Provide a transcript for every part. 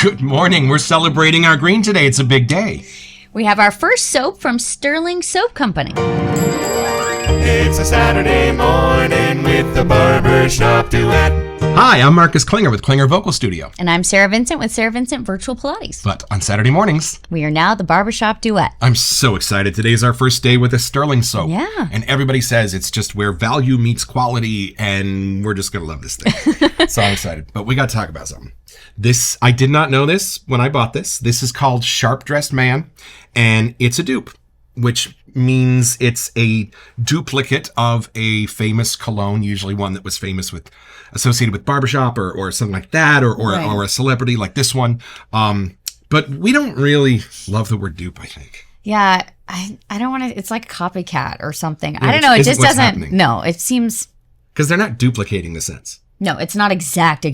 Good morning. We're celebrating our green today. It's a big day. We have our first soap from Stirling Soap Company. It's a Saturday morning with the Barbershop Duet. Hi, I'm Marcus Klinger with Klinger Vocal Studio. And I'm Sarah Vincent with Sarah Vincent Virtual Pilates. But on Saturday mornings, we are now the Barbershop Duet. I'm so excited. Today's our first day with a Stirling soap. Yeah. And everybody says it's just where value meets quality, and we're just going to love this thing. So I'm excited. But we got to talk about something. I did not know this when I bought this. This is called Sharp Dressed Man, and it's a dupe, which means it's a duplicate of a famous cologne, usually one that was associated with barbershop or something like that, or a celebrity like this one. But we don't really love the word dupe, I think. Yeah, I don't want to, it's like a copycat or something. Yeah, I don't know, it just doesn't, happening. no, it seems. Because they're not duplicating the sense. No, it's not exact.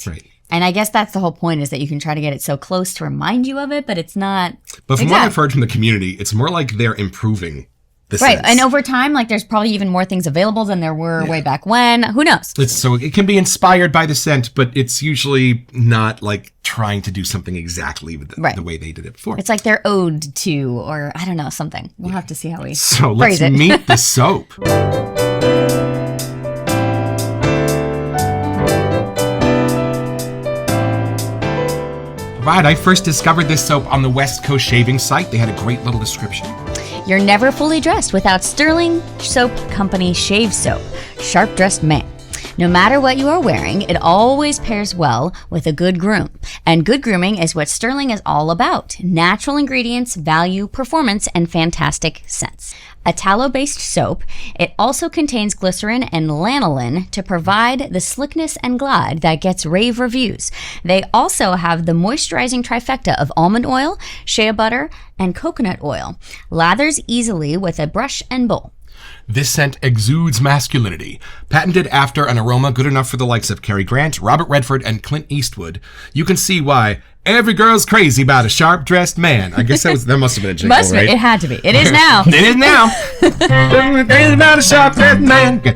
Right. And I guess that's the whole point, is that you can try to get it so close to remind you of it, but it's not. But from what I've heard from the community, it's more like they're improving the right. sense. And over time, like, there's probably even more things available than there were way back when. Who knows? So it can be inspired by the scent, but it's usually not like trying to do something exactly the way they did it before. It's like they're ode to, or I don't know, something. We'll have to see how we So phrase let's it. meet the soap. Right, I first discovered this soap on the West Coast shaving site. They had a great little description. You're never fully dressed without Stirling Soap Company Shave Soap, Sharp Dressed Man. No matter what you are wearing, it always pairs well with a good groom. And good grooming is what Stirling is all about. Natural ingredients, value, performance, and fantastic scents. A tallow-based soap, it also contains glycerin and lanolin to provide the slickness and glide that gets rave reviews. They also have the moisturizing trifecta of almond oil, shea butter, and coconut oil. Lathers easily with a brush and bowl. This scent exudes masculinity. Patented after an aroma good enough for the likes of Cary Grant, Robert Redford, and Clint Eastwood, you can see why every girl's crazy about a sharp-dressed man. I guess that must have been a jingle, right? It had to be. It is now. It is now. Crazy about a sharp-dressed man. Okay.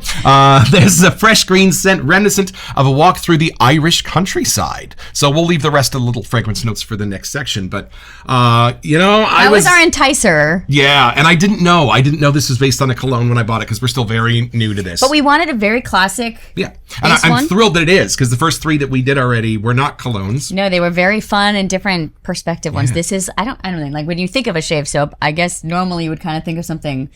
This is a fresh green scent reminiscent of a walk through the Irish countryside. So we'll leave the rest of the little fragrance notes for the next section. But, that was our enticer. Yeah, and I didn't know. this was based on a cologne when I bought it, because we're still very new to this. But we wanted a very classic. Yeah. And I'm thrilled that it is, because the first three that we did already were not colognes. No, they were very fun and different perspective ones. This is, I don't know, like when you think of a shave soap, I guess normally you would kind of think of something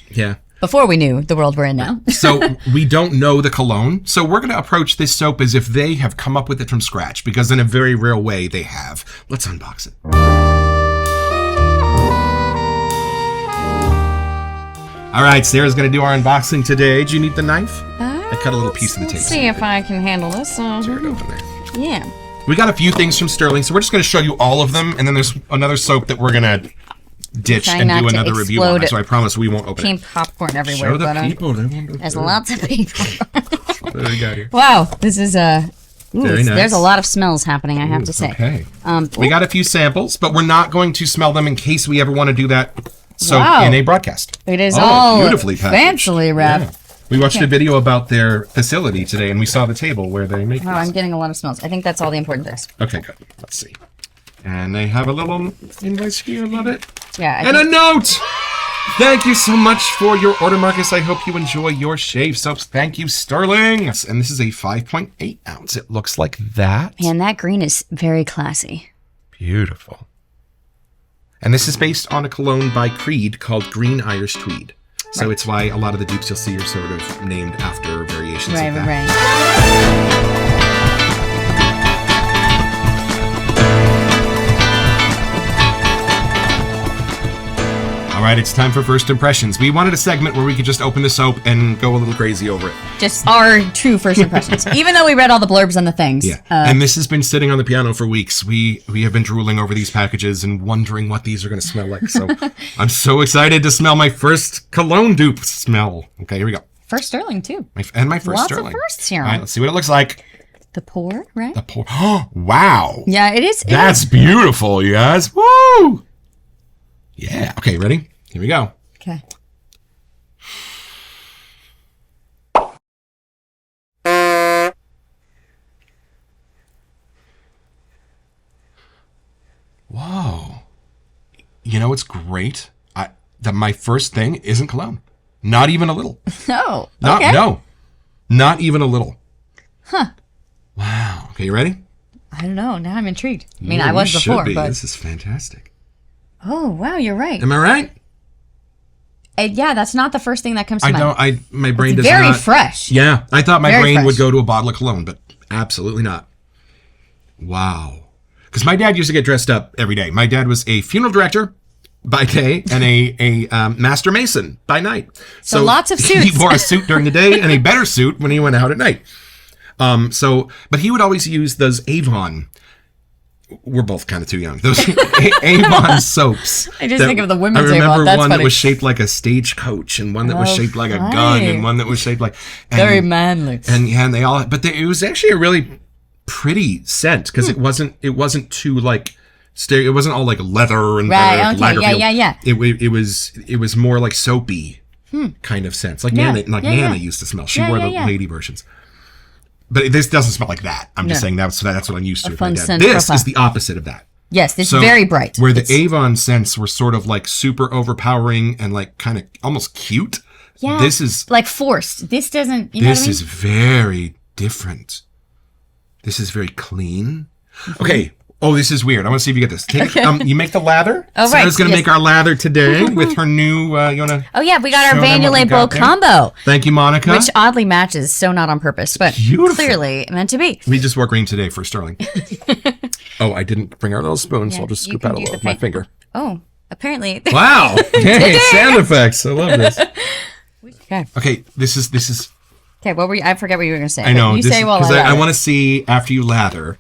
before we knew the world we're in now. So we don't know the cologne. So we're going to approach this soap as if they have come up with it from scratch, because in a very real way they have. Let's unbox it. All right, Sarah's going to do our unboxing today. Do you need the knife? I cut a little piece of the tape. Let's see if I can handle this. Tear it open there. Yeah. We got a few things from Stirling, so we're just going to show you all of them, and then there's another soap that we're going to ditch and do another review on it, so I promise we won't open Pink it. popcorn everywhere. Show the people. There's lots of people. What do we got here? Wow, this is very nice. There's a lot of smells happening, I have to say. Okay. We got a few samples, but we're not going to smell them in case we ever want to do that in a broadcast. It is all beautifully packaged. fancily wrapped. Yeah. We watched a video about their facility today, and we saw the table where they make Oh, I'm getting a lot of smells. I think that's all the important things. Okay, good. Let's see. And they have a little invoice here. Love it. Yeah. And a note! Thank you so much for your order, Marcus. I hope you enjoy your shave soaps. Thank you, Stirling. And this is a 5.8 ounce. It looks like that. And that green is very classy. Beautiful. And this is based on a cologne by Creed called Green Irish Tweed. So it's why a lot of the dupes you'll see are sort of named after variations of that. Right. All right, it's time for first impressions. We wanted a segment where we could just open the soap and go a little crazy over it. Just our true first impressions. Even though we read all the blurbs on the things. Yeah. And this has been sitting on the piano for weeks. We have been drooling over these packages and wondering what these are going to smell like. So I'm so excited to smell my first cologne dupe smell. Okay, here we go. First Stirling, too. My first Lots Stirling. of firsts here. All right, let's see what it looks like. The pour, right? The pour. Oh, wow. Yeah, it is. That's beautiful, you guys. Woo! Yeah. Okay, ready? Here we go. Okay. you know, it's great. My first thing isn't cologne. Not even a little. Oh, okay. No, not even a little. Huh. Wow. Okay, you ready? I don't know. Now I'm intrigued. I mean, I was before, but this is fantastic. oh wow, you're right. Am I right? Yeah, that's not the first thing that comes to mind. My brain It's does very not. fresh. Yeah, I thought my Very brain would fresh. go to a bottle of cologne, but absolutely not. Wow. Because my dad used to get dressed up every day. My dad was a funeral director by day and a master mason by night. So lots of suits. He wore a suit during the day and a better suit when he went out at night. But he would always use those Avon. We're both kind of too young. Those Avon soaps. I just think of the women's I remember Avon. That's one funny. that was shaped like a stagecoach, and one that was shaped like a gun, funny. and one that was shaped like Very manly. And they all, but it was actually a really pretty scent because it wasn't too like it wasn't all like leather and Right, okay, Lagerfeld. yeah. It was more like soapy kind of scents, like Nana used to smell. She wore the yeah. lady versions. But this doesn't smell like that. I'm just saying that's what I'm used to. with my fun dad. scent This profile. is the opposite of that. Yes, this So, is very bright. Where the Avon scents were sort of like super overpowering and like kind of almost cute. Yeah, This is like forced. This doesn't. You know this what I mean? is very different. This is very clean. Okay. Oh, this is weird. I want to see if you get this. Take, you make the lather. Oh, right. Sarah's going to Yes. make our lather today with her new. You want to? Oh yeah, we got our show them what we Vanulay got Bowl there? combo, Thank you, Monica. which oddly matches, so not on purpose, but Beautiful. clearly meant to be. We just wore green today for Stirling. Oh, I didn't bring our little spoon, so Yeah, I'll just you scoop can out a do little the with my thing. finger. Oh, apparently. Wow. Hey, sound effects. I love this. Okay. Okay, this is. Okay. What were you? I forget what you were going to say. I know. You say while because I lather. want to see after you lather.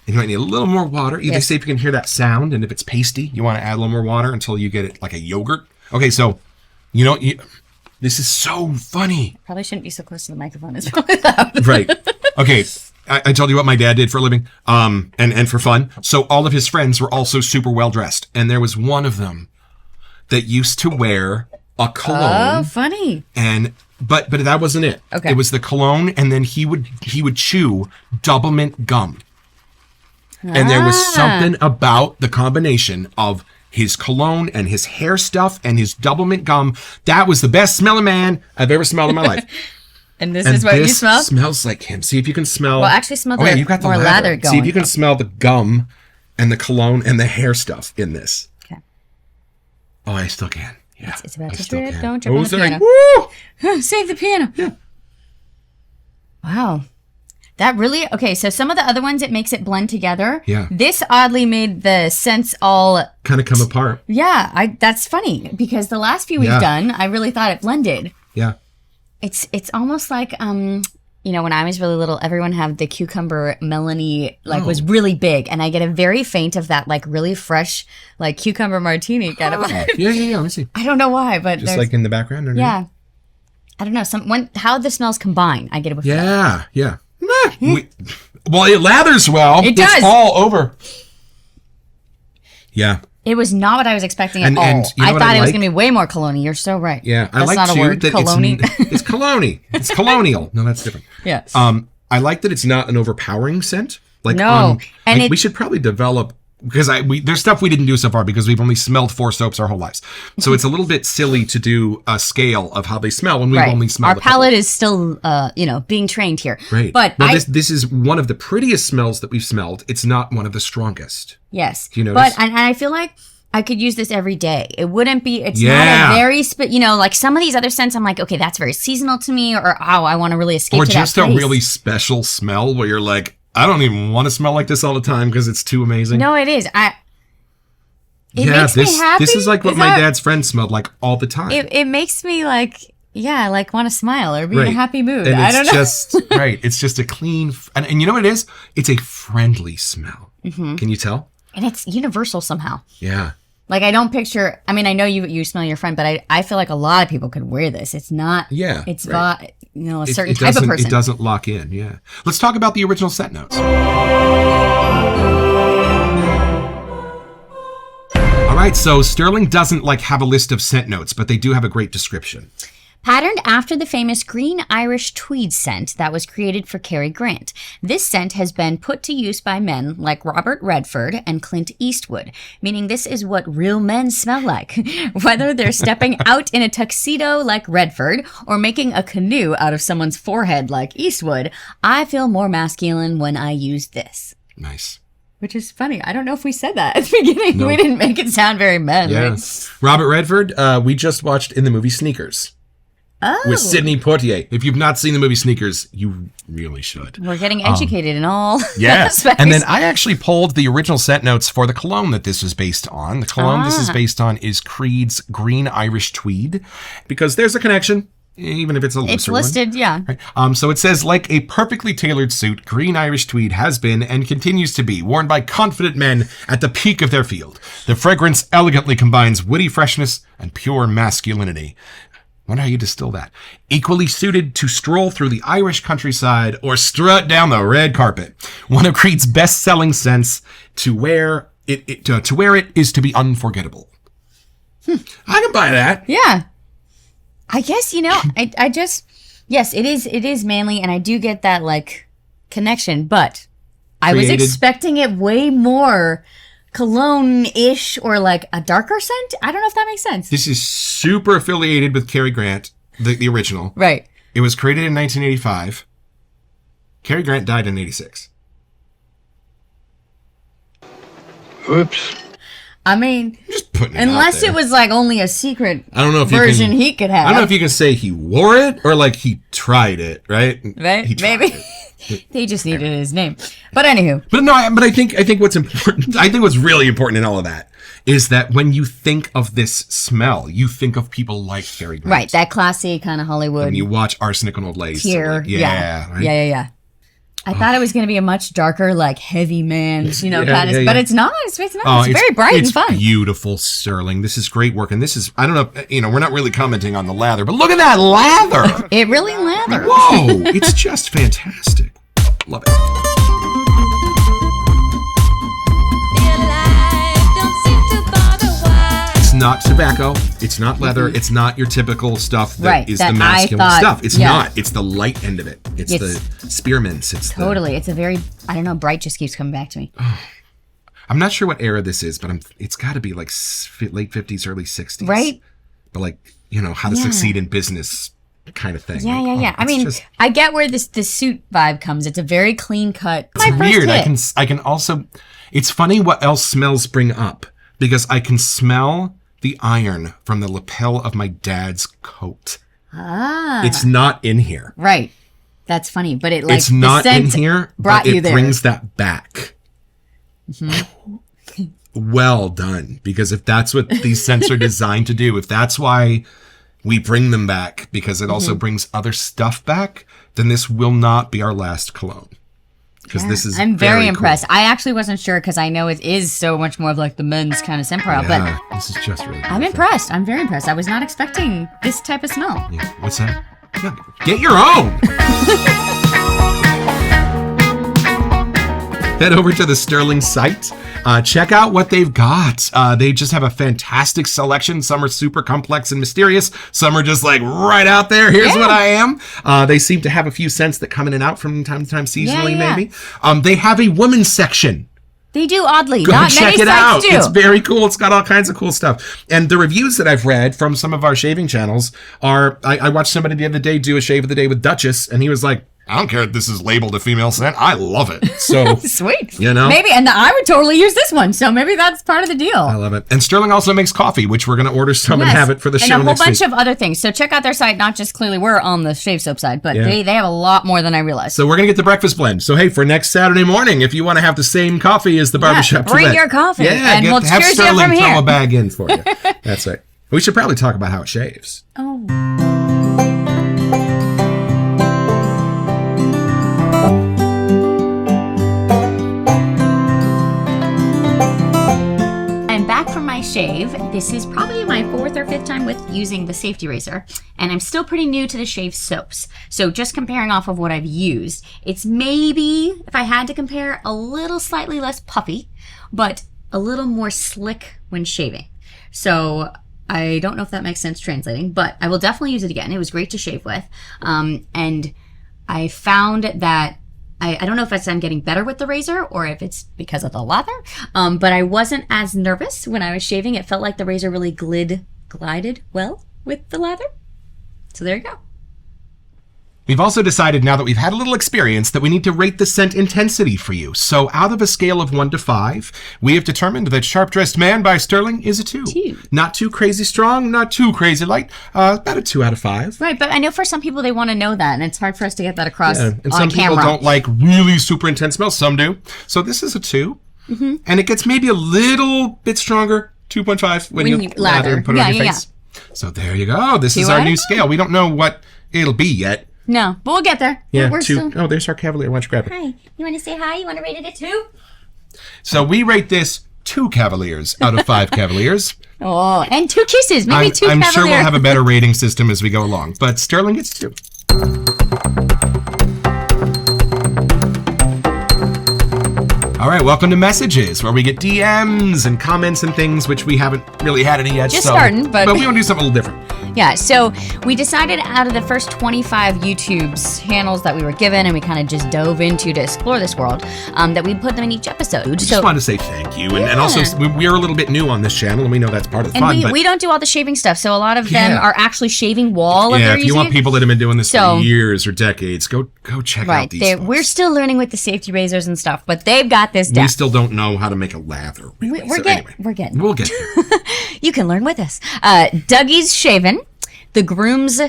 You might need a little more water. They Yes. say if you can hear that sound, and if it's pasty, you want to add a little more water until you get it like a yogurt. Okay, so this is so funny. Probably shouldn't be so close to the microphone. It's really loud. Right. Okay. I told you what my dad did for a living, and for fun. So all of his friends were also super well dressed, and there was one of them that used to wear a cologne. Oh, funny. But that wasn't it. Okay. It was the cologne, and then he would chew double mint gum. And there was something about the combination of his cologne and his hair stuff and his double mint gum. That was the best smelling man I've ever smelled in my life. And this And is what you this smell? smells like him. See if you can smell. Well, actually smell Oh, yeah, the you've got the more lather going. See if you can smell the gum and the cologne and the hair stuff in this. Okay. Oh, I still can. Yeah, It's about I to still drip. can. Don't drip on the sorry. piano. Woo! Save the piano. Yeah. Wow. That really, okay, so some of the other ones, it makes it blend together. Yeah. This oddly made the scents all, Kind of come apart. yeah, that's funny because the last few we've Yeah. done, I really thought it blended. Yeah. It's almost like, you know, when I was really little, everyone had the cucumber Melanie, like was really big. And I get a very faint of that, like really fresh, like cucumber martini kind of vibe. Yeah. Let me see. I don't know why, but Just there's, like in the background. Or yeah. I don't know. How the smells combine, I get a whiff of that. Yeah. Well, it lathers well. It does. It's all over. Yeah. It was not what I was expecting at And- all. and you know I what thought I it was like? going to be way more cologne. You're so right. Yeah. I That's like not a too word. that Cologne. it's colony. It's colonial. No, that's different. Yeah. I like that it's not an overpowering scent. Like No. And we should probably develop because there's stuff we didn't do so far because we've only smelled 4 soaps our whole lives. So it's a little bit silly to do a scale of how they smell when we've only smelled Our a couple. palate is still, being trained here. Right. But well, this is one of the prettiest smells that we've smelled. It's not one of the strongest. yes. Do you notice? But, and I feel like I could use this every day. It wouldn't be, it's Yeah. not a very, like some of these other scents, I'm like, okay, that's very seasonal to me, or I want to really escape Or to just that a place. really special smell where you're like, I don't even want to smell like this all the time because it's too amazing. No, it is. It makes me happy. This is like what my dad's friend smelled like all the time. It makes me like want to smile or be in a happy mood. And I don't know. just right. It's just a clean, and you know what it is? It's a friendly smell. Mm-hmm. Can you tell? And it's universal somehow. Yeah. Like I don't picture. I mean, I know you smell your friend, but I feel like a lot of people could wear this. It's not. Yeah, It's right. a certain It type of doesn't- person. It doesn't lock in. Yeah. Let's talk about the original scent notes. All right. So Stirling doesn't have a list of scent notes, but they do have a great description. Patterned after the famous green Irish tweed scent that was created for Cary Grant, this scent has been put to use by men like Robert Redford and Clint Eastwood, meaning this is what real men smell like. Whether they're stepping out in a tuxedo like Redford or making a canoe out of someone's forehead like Eastwood, I feel more masculine when I use this. Nice. Which is funny. I don't know if we said that at the beginning. No. We didn't make it sound very manly. Yes. Robert Redford, we just watched in the movie Sneakers. Oh. With Sidney Poitier. If you've not seen the movie Sneakers, you really should. We're getting educated in all Yes. aspects. And then I actually pulled the original scent notes for the cologne that this is based on. The cologne this is based on is Creed's Green Irish Tweed, because there's a connection, even if it's a looser It's listed, yeah. Right. So it says, like a perfectly tailored suit, Green Irish Tweed has been and continues to be worn by confident men at the peak of their field. The fragrance elegantly combines witty freshness and pure masculinity. Wonder how you distill that. Equally suited to stroll through the Irish countryside or strut down the red carpet. One of Creed's best-selling scents. To wear it is to be unforgettable. I can buy that. Yeah. I guess, I just, yes, it is manly, and I do get that, like, connection, but I was expecting it way more cologne-ish or, like, a darker scent. I don't know if that makes sense. This is super affiliated with Cary Grant, the original. Right. It was created in 1985. Cary Grant died in 86. Oops. I mean, Just putting it unless out there. it was, like, only a secret I don't know if version you can, he could have. I don't know if you can say he wore it or, like, he tried it, right? Right? He tried Maybe. it. They just needed his name. But anywho. But no, but I think what's important, I think what's really important in all of that is that when you think of this smell, you think of people like Cary Grant. Right, that classy kind of Hollywood. When you watch Arsenic and Old Ladies. Here, Like, yeah. Right? Yeah. I thought it was going to be a much darker, like, heavy man, kind of, yeah. but it's not. It's not. Oh, it's very bright and fun. It's beautiful, Stirling. This is great work. And this is, I don't know, we're not really commenting on the lather, but look at that lather. It really lathers. Whoa, it's just fantastic. Love it. It's not tobacco. It's not leather. It's not your typical stuff that is the masculine stuff. It's not. It's the light end of it. It's the spearmints. It's totally. It's a very, I don't know, bright just keeps coming back to me. I'm not sure what era this is, but it's got to be like late 50s, early 60s. Right? But like, how to succeed in business kind of thing. Yeah. I mean, I get where this suit vibe comes. It's a very clean cut. It's weird. I can also, it's funny what else smells bring up, because I can smell the iron from the lapel of my dad's coat. It's not in here. Right. That's funny, but it's not in here, brought but you it there. brings that back. Mm-hmm. Well done, because if that's what these scents are designed to do, if that's why we bring them back, because it also brings other stuff back, then this will not be our last cologne. Because this is I'm very impressed. Cool. I actually wasn't sure because I know it is so much more of like the men's kind of scent profile, but this is just really beautiful. I'm impressed. I'm very impressed. I was not expecting this type of smell. Yeah. What's that? Yeah. Get your own! Head over to the Stirling site. Check out what they've got. They just have a fantastic selection. Some are super complex and mysterious. Some are just like right out there. Here's what I am. They seem to have a few scents that come in and out from time to time seasonally, maybe. They have a women's section. They do, oddly. Go Not check many it out. sites do. It's very cool. It's got all kinds of cool stuff. And the reviews that I've read from some of our shaving channels are, I watched somebody the other day do a shave of the day with Duchess, and he was like, I don't care if this is labeled a female scent. I love it. So sweet. Maybe. And I would totally use this one. So maybe that's part of the deal. I love it. And Stirling also makes coffee, which we're going to order some and have it for the show next week. And a whole bunch week. of other things. So check out their site. Not just clearly we're on the shave soap side, but they have a lot more than I realized. So we're going to get the breakfast blend. So hey, for next Saturday morning, if you want to have the same coffee as the Barbershop Duet. Bring your coffee. Yeah, and we'll have cheers you Stirling from here. throw a bag in for you. That's right. We should probably talk about how it shaves. Oh. Shave. This is probably my 4th or 5th time with using the safety razor, and I'm still pretty new to the shave soaps. So just comparing off of what I've used, it's maybe, if I had to compare, a little slightly less puffy, but a little more slick when shaving. So I don't know if that makes sense translating, but I will definitely use it again. It was great to shave with. And I found that I don't know if I'm getting better with the razor or if it's because of the lather, but I wasn't as nervous when I was shaving. It felt like the razor really glided well with the lather. So there you go. We've also decided, now that we've had a little experience, that we need to rate the scent intensity for you. So out of a scale of 1 to 5, we have determined that Sharp Dressed Man by Stirling is a 2. 2. Not too crazy strong, not too crazy light. About a 2 out of 5. Right, but I know for some people they want to know that, and it's hard for us to get that across And on some camera. people don't like really super intense smells. Some do. So this is a 2. Mm-hmm. And it gets maybe a little bit stronger, 2.5, when you lather and put it on your face. So there you go. This is our new scale. We don't know what it'll be yet. No, but we'll get there. Yeah, We're 2. still... Oh, there's our Cavalier. Why don't you grab it? Hi. You want to say hi? You want to rate it a 2? So we rate this 2 Cavaliers out of 5 Cavaliers. Oh, and 2 kisses. Maybe 2 I'm Cavalier. sure we'll have a better rating system as we go along. But Stirling gets 2. All right, welcome to Messages, where we get DMs and comments and things, which we haven't really had any yet. Just starting, but we want to do something a little different. Yeah, so we decided out of the first 25 YouTube's channels that we were given, and we kind of just dove into to explore this world, that we put them in each episode. We just wanted to say thank you. And also, we're a little bit new on this channel, and we know that's part of the fun. And we don't do all the shaving stuff, so a lot of them are actually shaving wall of their if you want people that have been doing this for years or decades, go check out these folks. We're still learning with the safety razors and stuff, but they've got this down. We still don't know how to make a lather. Really. We're getting. We'll get there. You can learn with us. Dougie's Shaven, The Groom's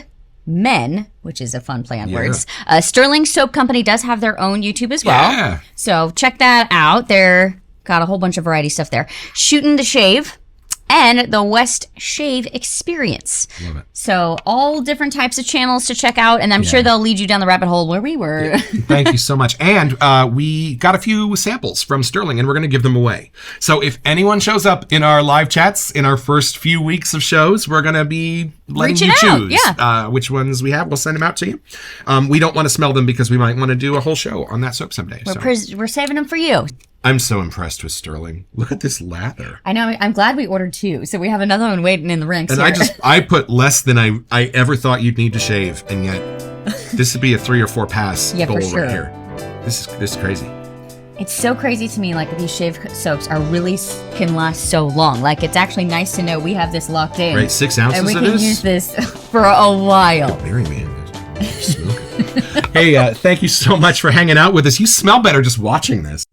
Men, which is a fun play on words. Stirling Soap Company does have their own YouTube as well. Yeah. So check that out. They're got a whole bunch of variety stuff there. Shootin' the Shave and the West Shave Experience. Love it. So all different types of channels to check out, and I'm sure they'll lead you down the rabbit hole where we were. Yeah. Thank you so much. And we got a few samples from Stirling, and we're going to give them away. So if anyone shows up in our live chats in our first few weeks of shows, we're going to be letting you choose which ones we have. We'll send them out to you. We don't want to smell them because we might want to do a whole show on that soap someday. We're saving them for you. I'm so impressed with Stirling. Look at this lather. I know. I'm glad we ordered 2, so we have another one waiting in the ranks. And I put less than I ever thought you'd need to shave, and yet this would be a 3 or 4 pass goal right here. This is crazy. It's so crazy to me, like these shave soaps can last so long. Like, it's actually nice to know we have this locked in. Right, 6 ounces and we of can this? use this for a while. Very man. Hey, thank you so much for hanging out with us. You smell better just watching this.